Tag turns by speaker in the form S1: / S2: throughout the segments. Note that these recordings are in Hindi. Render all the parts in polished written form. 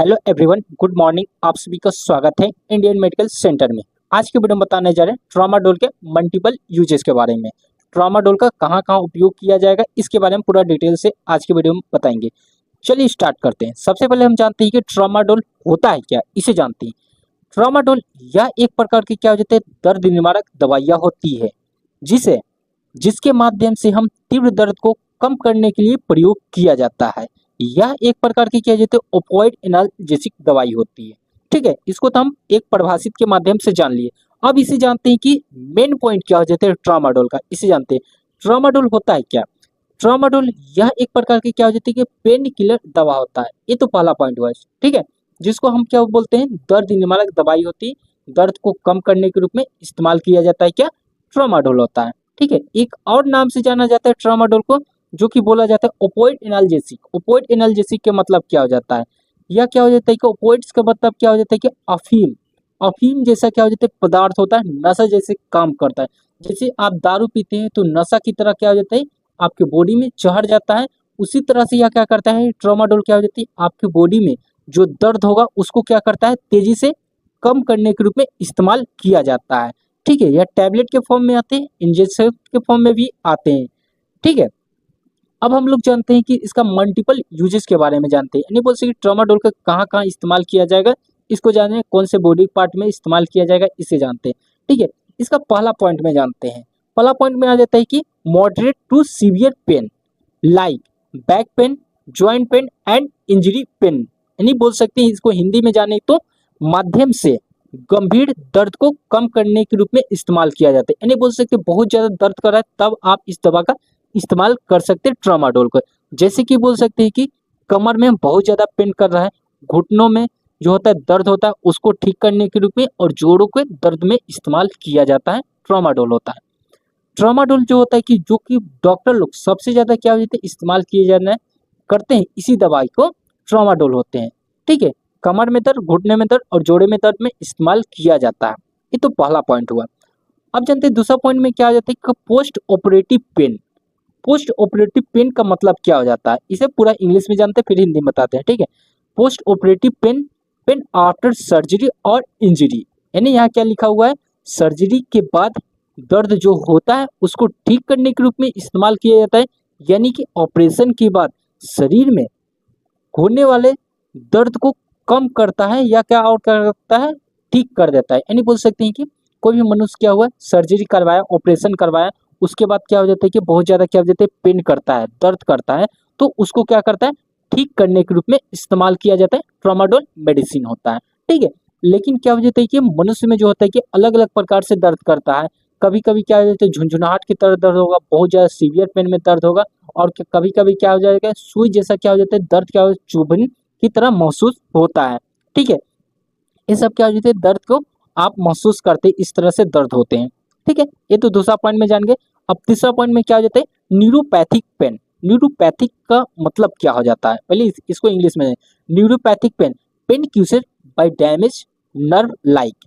S1: Hello everyone, good morning. आप सभी का स्वागत है इंडियन मेडिकल सेंटर में। आज के वीडियो में बताने जा रहे हैं ट्रामाडोल के मल्टीपल यूजेस के बारे में। ट्रामाडोल का कहाँ कहाँ उपयोग किया जाएगा इसके बारे में पूरा डिटेल से आज के वीडियो में बताएंगे। चलिए स्टार्ट करते हैं। सबसे पहले हम जानते हैं कि ट्रामाडोल होता है क्या, इसे जानते हैं। ट्रामाडोल यह एक प्रकार की क्या हो जाती है, दर्द निवारक दवाइयाँ होती है जिसके माध्यम से हम तीव्र दर्द को कम करने के लिए प्रयोग किया जाता है। यह एक प्रकार की क्या जाती है, ओपियोइड एनाल्जेसिक दवाई होती है। ठीक है, इसको तो हम एक परिभाषित के माध्यम से जान लिए। अब इसे जानते हैं कि मेन पॉइंट क्या हो जाता है ट्रामाडोल का, इसे जानते हैं। ट्रामाडोल होता है क्या? ट्रामाडोल यह एक प्रकार की क्या हो जाती है कि पेन किलर दवा होता है। ये तो पहला पॉइंट हुआ, ठीक है, जिसको हम क्या बोलते हैं, दर्द निवारक दवाई होती है। दर्द को कम करने के रूप में इस्तेमाल किया जाता है क्या, ट्रामाडोल होता है। ठीक है, एक और नाम से जाना जाता है ट्रामाडोल को, जो कि बोला जाता है ओपियोइड एनाल्जेसिक। ओपियोइड एनाल्जेसिक के मतलब क्या हो जाता है, यह क्या हो जाता है कि ओपियोइड्स का मतलब क्या हो जाता है कि अफीम। अफीम जैसा क्या हो जाता है पदार्थ होता है, नशा जैसे काम करता है। जैसे आप दारू पीते हैं तो नशा की तरह क्या हो जाता है, आपके बॉडी में चढ़ जाता है। उसी तरह से यह क्या करता है, ट्रामाडोल क्या हो जाती है, आपके बॉडी में जो दर्द होगा उसको क्या करता है, तेजी से कम करने के रूप में इस्तेमाल किया जाता है। ठीक है, यह टैबलेट के फॉर्म में आते हैं, इंजेक्शन के फॉर्म में भी आते हैं। ठीक है, अब हम लोग जानते हैं कि इसका मल्टीपल यूजेस के बारे में जानते हैं। यानी बोल सकते ट्रामाडोल का कहाँ कहाँ इस्तेमाल किया जाएगा, इसको जाने, कौन से बॉडी पार्ट में इस्तेमाल किया जाएगा इसे जानते हैं। ठीक है, इसका पहला पॉइंट में जानते हैं। पहला पॉइंट में आ जाता है कि moderate to severe pain like back pain, joint pain and injury pain. यानी बोल सकते हैं इसको हिंदी में जाने तो माध्यम से गंभीर दर्द को कम करने के रूप में इस्तेमाल किया जाता है। यानी बोल सकते हैं बहुत ज्यादा दर्द कर रहा है तब आप इस दवा का इस्तेमाल कर सकते हैं ट्रामाडोल को। जैसे कि बोल सकते हैं कि कमर में बहुत ज्यादा पेन कर रहा है, घुटनों में जो होता है दर्द होता है उसको ठीक करने के रूप में और जोड़ों के दर्द में इस्तेमाल किया जाता है, ट्रामाडोल होता है। ट्रामाडोल जो होता है कि जो कि डॉक्टर लोग सबसे ज्यादा क्या होते हैं इस्तेमाल किए जाने करते हैं इसी दवाई को, ट्रामाडोल होते हैं। ठीक है, कमर में दर्द, घुटने में दर्द और जोड़े में दर्द में इस्तेमाल किया जाता है। ये तो पहला पॉइंट हुआ। अब जानते हैं दूसरा पॉइंट में क्या आ जाता है कि post operative pain. Post operative pain का मतलब क्या हो जाता है, इसे पूरा इंग्लिश में जानते हैं फिर हिंदी में बताते हैं। ठीक है, post operative pain, pain after surgery और इंजरी। यानी यहाँ क्या लिखा हुआ है, सर्जरी के बाद दर्द जो होता है उसको ठीक करने के रूप में इस्तेमाल किया जाता है। यानी कि ऑपरेशन के बाद शरीर में होने वाले दर्द को कम करता है या क्या और करता है, ठीक कर देता है। यानी बोल सकते हैं कि कोई भी मनुष्य क्या हुआ, सर्जरी करवाया, ऑपरेशन करवाया, उसके बाद क्या हो जाता है कि बहुत ज़्यादा क्या हो जाता है, पेन करता है, दर्द करता है, तो उसको क्या करता है, ठीक करने के रूप में इस्तेमाल किया जाता है, ट्रामाडोल मेडिसिन होता है। ठीक है, लेकिन क्या हो जाता है कि मनुष्य में जो होता है कि अलग अलग प्रकार से दर्द करता है। कभी कभी क्या हो जाता है, झुंझुनाहट की तरह दर्द होगा, बहुत ज़्यादा सीवियर पेन में दर्द होगा, और कभी कभी क्या हो जाएगा, सुई जैसा क्या हो जाता है, दर्द क्या हो, चुभन की तरह महसूस होता है। ठीक है, ये सब क्या हो जाते हैं, दर्द को आप महसूस करते हैं, इस तरह से दर्द होते हैं। ठीक है, ये तो दूसरा पॉइंट में जान गए। अब तीसरा पॉइंट में क्या हो जाता है, न्यूरोपैथिक पेन। न्यूरोपैथिक का मतलब क्या हो जाता है, पहले इसको इंग्लिश में। Neuropathic pain, pain caused by damage nerve like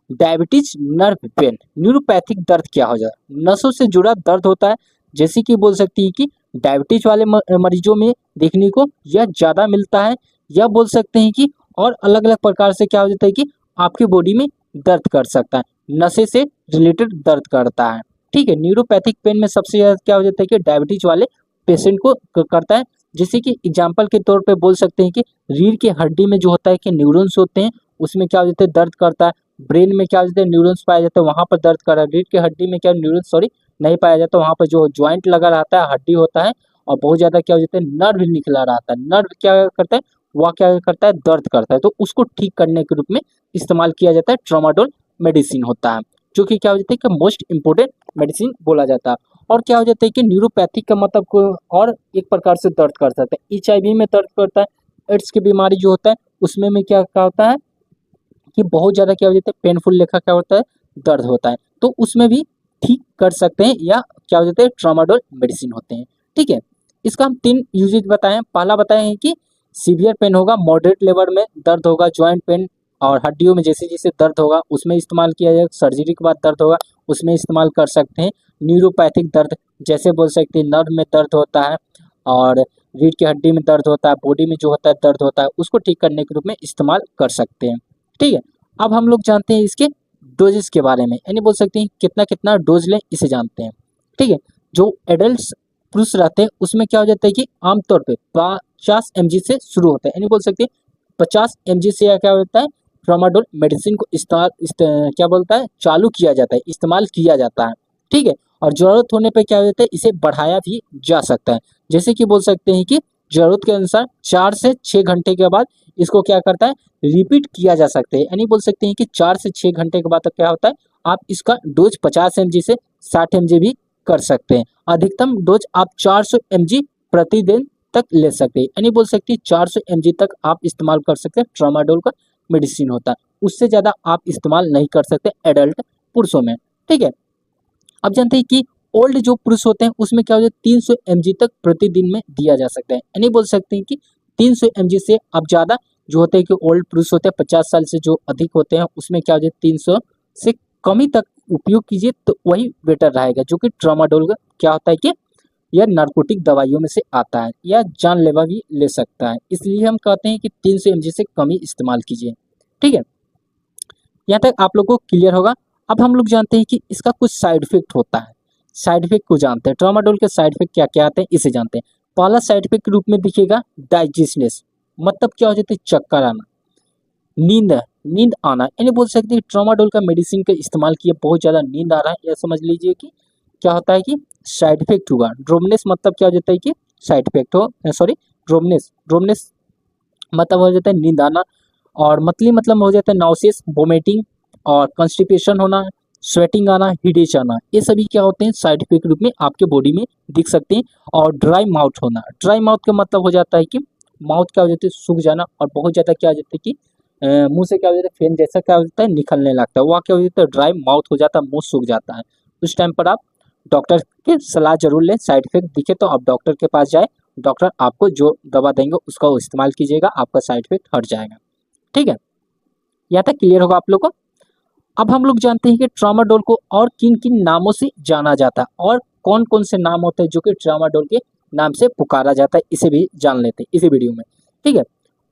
S1: diabetes nerve pain. Neuropathic दर्द क्या हो जाता है, नसों से जुड़ा दर्द होता है। जैसे कि बोल सकती है कि डायबिटीज वाले मरीजों में देखने को यह ज़्यादा मिलता है, या बोल सकते हैं कि और अलग अलग प्रकार से क्या हो जाता है कि आपके बॉडी में दर्द कर सकता है, नशे से रिलेटेड दर्द करता है। ठीक है, न्यूरोपैथिक पेन में सबसे ज़्यादा क्या हो जाता है कि डायबिटीज वाले पेशेंट को करता है। जैसे कि एग्जाम्पल के तौर पे बोल सकते हैं कि रीढ़ की हड्डी में जो होता है कि न्यूरॉन्स होते हैं, उसमें क्या हो जाता है, दर्द करता है। ब्रेन में क्या हो जाता है, न्यूरॉन्स पाया जाता है, वहाँ पर दर्द कर रहा है। रीढ़ की हड्डी में क्या न्यूरॉन्स नहीं पाया जाता, वहाँ पर जो ज्वाइंट लगा रहता है, हड्डी होता है, और बहुत ज़्यादा क्या हो जाता है, नर्व निकला रहता है। नर्व क्या करता है, वह क्या करता है, दर्द करता है, तो उसको ठीक करने के रूप में इस्तेमाल किया जाता है, ट्रामाडोल मेडिसिन होता है, जो कि क्या हो जाता है कि मोस्ट इंपोर्टेंट मेडिसिन बोला जाता है। और क्या हो जाता है कि न्यूरोपैथिक का मतलब को और एक प्रकार से दर्द कर सकता है, HIV में दर्द करता है, एड्स की बीमारी जो होता है उसमें में क्या होता है कि बहुत ज़्यादा क्या हो जाता है, पेनफुल लेखा क्या होता है, दर्द होता है, तो उसमें भी ठीक कर सकते हैं, या क्या हो जाता है, ट्रामाडोल मेडिसिन होते हैं। ठीक है, इसका हम 3 यूजेज बताएं। पहला बताए हैं कि सीवियर पेन होगा, मॉडरेट लेवल में दर्द होगा, जॉइंट पेन और हड्डियों में जैसे जैसे दर्द होगा उसमें इस्तेमाल किया जाएगा। सर्जरी के बाद दर्द होगा उसमें इस्तेमाल कर सकते हैं। न्यूरोपैथिक दर्द जैसे बोल सकते हैं नर्व में दर्द होता है, और रीढ़ की हड्डी में दर्द होता है, बॉडी में जो होता है दर्द होता है, उसको ठीक करने के रूप में इस्तेमाल कर सकते हैं। ठीक है, अब हम लोग जानते हैं इसके डोजेस के बारे में, यानी बोल सकते हैं कितना कितना डोज लें इसे जानते हैं। ठीक है, जो एडल्ट पुरुष रहते हैं उसमें क्या हो जाता है कि आमतौर पे 50 mg से शुरू होता है, यानी बोल सकते हैं 50 mg से क्या होता है ट्रामाडोल मेडिसिन को क्या बोलता है चालू किया जाता है, इस्तेमाल किया जाता है। ठीक है, और ज़रूरत होने पे क्या हो जाता है इसे बढ़ाया भी जा सकता है, जैसे कि बोल सकते हैं कि ज़रूरत के अनुसार 4 से 6 घंटे के बाद इसको क्या करता है रिपीट किया जा सकता है, यानी बोल सकते हैं कि 4 से 6 घंटे के बाद तक क्या होता है आप इसका डोज 50 mg से 60 mg भी कर सकते हैं। अधिकतम डोज आप 400 mg प्रतिदिन तक ले सकते हैं, यानी बोल सकते हैं 400 mg तक आप इस्तेमाल कर सकते हैं। ट्रामाडोल का मेडिसिन होता है, उससे ज़्यादा आप इस्तेमाल नहीं कर सकते एडल्ट पुरुषों में। ठीक है, अब जानते हैं कि ओल्ड जो पुरुष होते हैं उसमें क्या हो जाता है 300 mg तक प्रतिदिन में दिया जा सकता है, यानी बोल सकते हैं कि 300 mg से अब ज़्यादा जो होते हैं कि ओल्ड पुरुष होते हैं 50 साल से जो अधिक होते हैं उसमें क्या हो जाए 300 से कम ही तक उपयोग कीजिए तो वही बेटर रहेगा, जो कि ट्रामाडोल का क्या होता है कि यह नार्कोटिक दवाइयों में से आता है या जानलेवा भी ले सकता है, इसलिए हम कहते हैं कि 300 mg से कम ही इस्तेमाल कीजिए। ठीक है, यहाँ तक आप लोग को क्लियर होगा। अब हम लोग जानते हैं कि इसका कुछ साइड इफेक्ट होता है, साइड इफेक्ट को जानते हैं, ट्रामाडोल के साइड इफेक्ट क्या क्या आते हैं इसे जानते हैं। पहला साइड इफेक्ट के रूप में दिखेगा डाइजेस्टनेस, मतलब क्या हो जाता है चक्कर आना, नींद नींद आना, यानी बोल सकते हैं ट्रामाडोल का मेडिसिन का इस्तेमाल किए बहुत ज़्यादा नींद आ रहा है, यह समझ लीजिए कि क्या होता है कि साइड इफेक्ट हुआ। ड्रोमनेस मतलब क्या हो जाता है कि साइड इफेक्ट हो, सॉरी ड्रोमनेस ड्रोमनेस मतलब हो जाता है नींद आना, और मतली मतलब हो जाता है नाउसियस वोमिटिंग और कॉन्स्टिपेशन होना, स्वेटिंग आना, हिडेच आना, ये सभी क्या होते हैं साइड इफेक्ट रूप में आपके बॉडी में दिख सकते हैं। और ड्राई माउथ होना, ड्राई माउथ का मतलब हो जाता है कि माउथ क्या हो जाता है सूख जाना, और बहुत ज़्यादा क्या हो जाता है कि मुंह से क्या हो जाता है फेन जैसा क्या हो जाता है निकलने लगता है, वह क्या हो जाता है ड्राई माउथ हो जाता है, मुंह सूख जाता है। उस टाइम पर आप डॉक्टर की सलाह जरूर लें, साइड इफेक्ट दिखे तो आप डॉक्टर के पास जाए, डॉक्टर आपको जो दवा देंगे उसका इस्तेमाल कीजिएगा, आपका साइड इफेक्ट हट जाएगा। ठीक है, यहाँ तक क्लियर होगा आप लोग को। अब हम लोग जानते हैं कि ट्रामाडोल को और किन किन नामों से जाना जाता है, और कौन कौन से नाम होते हैं जो कि ट्रामाडोल के नाम से पुकारा जाता है, इसे भी जान लेते हैं इसी वीडियो में। ठीक है,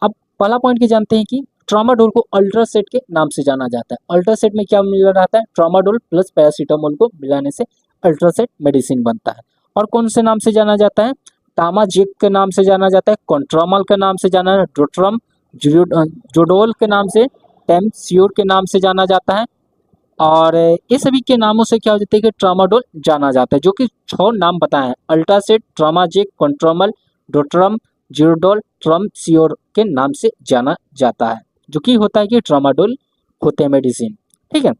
S1: अब पहला पॉइंट के जानते हैं कि ट्रामाडोल को अल्ट्रासेट के नाम से जाना जाता है। अल्ट्रासेट में क्या मिला रहता है ट्रामाडोल प्लस पैरासीटामोल को मिलाने से अल्ट्रासेट मेडिसिन बनता है। और कौन से नाम से जाना जाता है टामाजेक के नाम से जाना जाता है, कॉन्ट्रामल के नाम से जाना है, डोट्रम जोडोल के नाम से, टेमस्योर के नाम से जाना जाता है, और ये सभी के नामों से क्या हो जाता है कि ट्रामाडोल जाना जाता है, जो कि 6 नाम बताए हैं अल्ट्रासेट, ट्रामाजेक, कॉन्ट्रामल, डोट्रम, जिरोडोल, ट्रमसियोर के नाम से जाना जाता है, जो कि होता है कि ट्रामाडोल होते हैं मेडिसिन। ठीक है,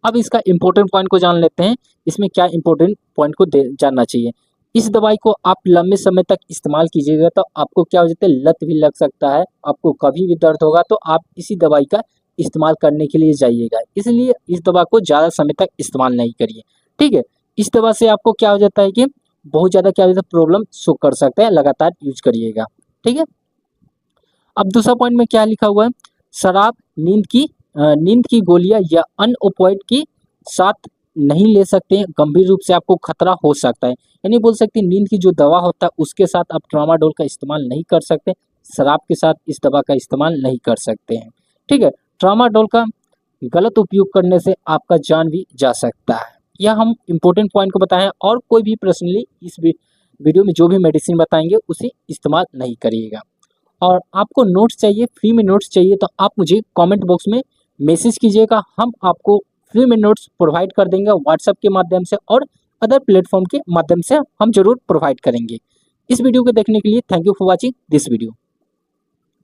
S1: अब इसका इंपॉर्टेंट पॉइंट को जान लेते हैं, इसमें क्या इंपॉर्टेंट पॉइंट को जानना चाहिए। इस दवाई को आप लंबे समय तक इस्तेमाल कीजिएगा तो आपको क्या हो जाता है लत भी लग सकता है, आपको कभी भी दर्द होगा तो आप इसी दवाई का इस्तेमाल करने के लिए जाइएगा, इसलिए इस दवा को ज़्यादा समय तक इस्तेमाल नहीं करिए। ठीक है, इस दवा से आपको क्या हो जाता है कि बहुत ज़्यादा क्या हो जाता है प्रॉब्लम शो कर सकता है, लगातार यूज करिएगा। ठीक है, अब दूसरा पॉइंट में क्या लिखा हुआ है शराब नींद की गोलियां या अन्य ओपिएट के साथ नहीं ले सकते हैं, गंभीर रूप से आपको खतरा हो सकता है, यानी बोल सकते हैं नींद की जो दवा होता है उसके साथ आप ट्रामाडोल का इस्तेमाल नहीं कर सकते, शराब के साथ इस दवा का इस्तेमाल नहीं कर सकते हैं। ठीक है, ट्रामाडोल का गलत उपयोग करने से आपका जान भी जा सकता है। यह हम इम्पोर्टेंट पॉइंट को बताएं, और कोई भी पर्सनली इस वीडियो में जो भी मेडिसिन बताएंगे उसे इस्तेमाल नहीं करिएगा। और आपको नोट्स चाहिए, फ्री में नोट्स चाहिए तो आप मुझे कमेंट बॉक्स में मैसेज कीजिएगा, हम आपको फ्री में नोट्स प्रोवाइड कर देंगे व्हाट्सएप के माध्यम से और अदर प्लेटफॉर्म के माध्यम से हम जरूर प्रोवाइड करेंगे। इस वीडियो को देखने के लिए thank you for watching this video.